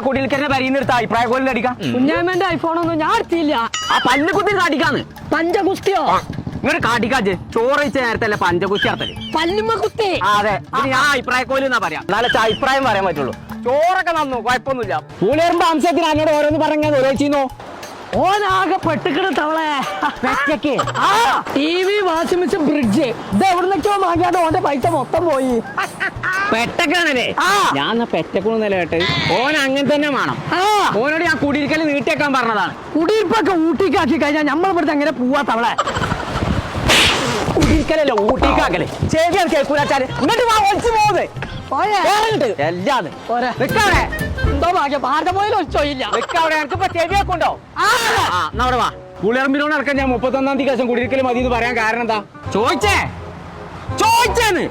കുടിൽക്കന്നെ പരിന്നെടുത്ത അഭിപ്രായക്കോലിൽ അടിക്കാം. കുഞ്ഞാമ്മന്റെ ഐഫോണൊന്നും ഞാൻ എടുത്തില്ല. ആ പല്ല് കുത്തി കാട്ടിക്കാന്ന് പഞ്ചകുസ്തിയോ ഇങ്ങനെ കാട്ടിക്കാച്ച്. ചോറ് വെച്ച നേരത്തല്ലേ പഞ്ചകുസ്തി നടത്തല്. പല്ലുമ്മ കുത്തി. അതെ, ഞാൻ അഭിപ്രായക്കോലി എന്നാ പറയാം. എന്നാലും അഭിപ്രായം പറയാൻ പറ്റുള്ളൂ. ചോറൊക്കെ നന്നു, കുഴപ്പമൊന്നുമില്ല. പൂലേറുമ്പോ അംശത്തിന് എന്നോട് ഓരോന്ന് പറഞ്ഞാൽ ഓരോച്ചിന്നോ ഓനാകെ പെട്ടിക്കണ തവളെ. T V, washing machine, fridge ഇത് എവിടുന്നൊക്കെയോ വാങ്ങിയാണ്ട് ഓന്റെ പൈസ മൊത്തം പോയി. പെട്ടക്കാണല്ലേ? ഞാൻ പെറ്റക്കൊന്നല്ല കേട്ട്. ഓൻ അങ്ങനെ തന്നെ വേണം. ഓനോട് ഞാൻ കുടിയിരിക്കല് നീട്ടിയേക്കാൻ പറഞ്ഞതാണ്. കുടിയിരിപ്പൊക്കെ ഊട്ടിക്കാക്കി കഴിഞ്ഞാൽ നമ്മൾ ഇവിടുത്തെ എങ്ങനെ പോവാ തവളെ? കുടിയിരിക്കലല്ലോ ഊട്ടിക്കാക്കല്. ശരിയാണ് കേൾക്കൂലാച്ചാല്. ഇങ്ങോട്ട് ഒളിച്ചു പോകുന്നത് എല്ലാം എന്തോ ഭാഗ്യം ഭാരത പോയാലും ഒളിച്ചോയില്ല. എനിക്കിപ്പോ ചെവിയൊക്കെ ഉണ്ടോ? അവിടെ വാ. പുളിയറമ്പിനോട് നടക്കാൻ ഞാൻ 31-ാം തീയതി ശേഷം കുടിയിരിക്കല് മതി എന്ന് പറയാൻ കാരണം എന്താ? ചോദിച്ചേന്ന്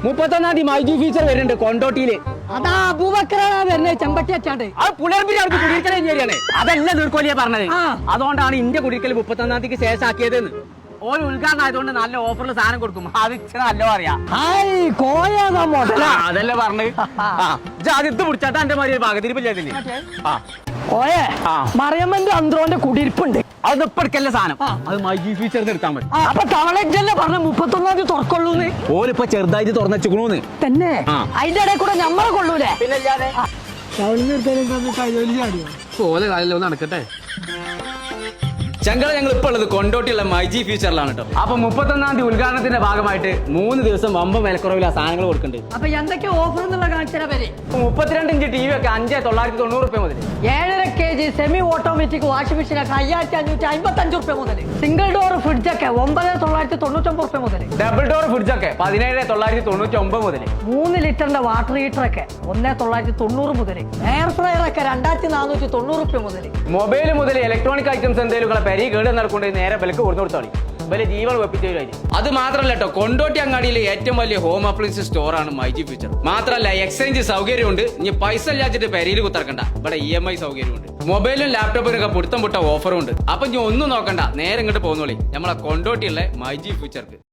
31-ാം തീയതി മൈജി ഫീച്ചർ വരുന്നുണ്ട് കൊണ്ടോട്ടിയില്. അതാ അബൂബക്കറാണ് വരുന്നത്. ചെമ്പട്ടി വെച്ചാണ്ട് അത് പുളിയറമ്പിന്റെ അടുത്ത് കുടിയിരിക്കൽ ശരിയാണ്. അതല്ല നീർക്കോലിയെ പറഞ്ഞത്. അതുകൊണ്ടാണ് ഇന്ത്യ കുടിയിരിക്കൽ 31-ാം തീയതി ശേഷം ആക്കിയതെന്ന്. ഓരോ ഉദ്ഘാടനം ആയതുകൊണ്ട് നല്ല ഓഫറിൽ സാധനം കൊടുക്കും. അത് ഇച്ചിരി നല്ല പറയാ. അതല്ലേ പറഞ്ഞത്. ഇത് പിടിച്ചാത്ത എന്റെ മാതിരി ഭാഗത്തിരിപ്പില്ലേ? മറിയമ്മന്റെ അന്ത്രോന്റെ കുടിയിരിപ്പുണ്ട്. അത് ഇപ്പൊ എടുക്കല്ലേ സാധനം. അത് മൈജി ഫീച്ചർ എടുത്താൽ മതി. അപ്പൊ തവളജല്ലേ പറഞ്ഞ 31-ാം തീയതി തുറക്കൊള്ളൂന്ന്. ഓലിപ്പോ ചെറുതായിട്ട് തുറന്നു തന്നെ. അതിന്റെ ഇടയിൽ കൂടെ നമ്മളെ കൊള്ളൂലേ? ഓലെ കാലിലൊന്ന് നടക്കട്ടെ. ചങ്കള ഞങ്ങൾ ഇപ്പോൾ ഉള്ളത് കൊണ്ടോട്ടിയുള്ള മൈജി ഫ്യൂച്ചറിലാണ് കേട്ടോ. അപ്പൊ 31-ാം തീയതി ഉദ്ഘാടനത്തിന്റെ ഭാഗമായിട്ട് 3 ദിവസം വമ്പ വിലക്കുറവിൽ ആ സാധനങ്ങൾ കൊടുക്കുന്നുണ്ട്. അപ്പൊ എന്തൊക്കെ ഓഫർ എന്നുള്ള കാണിച്ചാൽ 32 ഇഞ്ച് ടി വി ഒക്കെ 5,990 രൂപ മുതൽ. 7.5 kg semi automatic washing machine ഒക്കെ 5,555 രൂപ മുതൽ. സിംഗിൾ ഡോർ ഫ്രിഡ്ജ് ഒക്കെ 9,999 രൂപ മുതൽ. ഡബിൾ ഡോർ ഫ്രിഡ്ജ് ഒക്കെ 17,999 മുതൽ. 3 ലിറ്ററിന്റെ വാട്ടർ ഹീറ്റർ ഒക്കെ 1,990 മുതൽ. എയർ ഫ്രയർ ഒക്കെ 2,490 രൂപ മുതൽ. മൊബൈൽ മുതൽ ഇലക്ട്രോണിക് ഐറ്റംസ് എന്തെങ്കിലും പെരി കേട് നടക്കൊണ്ട് നേരെ വിലക്ക് കൊടുത്തു കൊടുത്താൽ വലിയ ജീവൻ വെപ്പിച്ചു. അത് മാത്രമല്ല കേട്ടോ, കൊണ്ടോട്ടി അങ്ങാടിയിലെ ഏറ്റവും വലിയ ഹോം അപ്ലയൻസ് സ്റ്റോറാണ് മൈജി ഫ്യൂച്ചർ. മാത്രമല്ല എക്സ്ചേഞ്ച് സൗകര്യമുണ്ട്. ഇനി പൈസ ഇല്ലാച്ചിട്ട് പെരിയിൽ കുത്തറക്കണ്ട. ഇവിടെ EMI സൗകര്യമുണ്ട്. മൊബൈലും ലാപ്ടോപ്പിനൊക്കെ പുടുത്തം പുട്ട ഓഫറും ഉണ്ട്. അപ്പൊ ഇനി ഒന്നും നോക്കണ്ട, നേരെ ഇങ്ങോട്ട് പോന്നോളി നമ്മളെ കൊണ്ടോട്ടിയുള്ള മൈജി ഫ്യൂച്ചർക്ക്.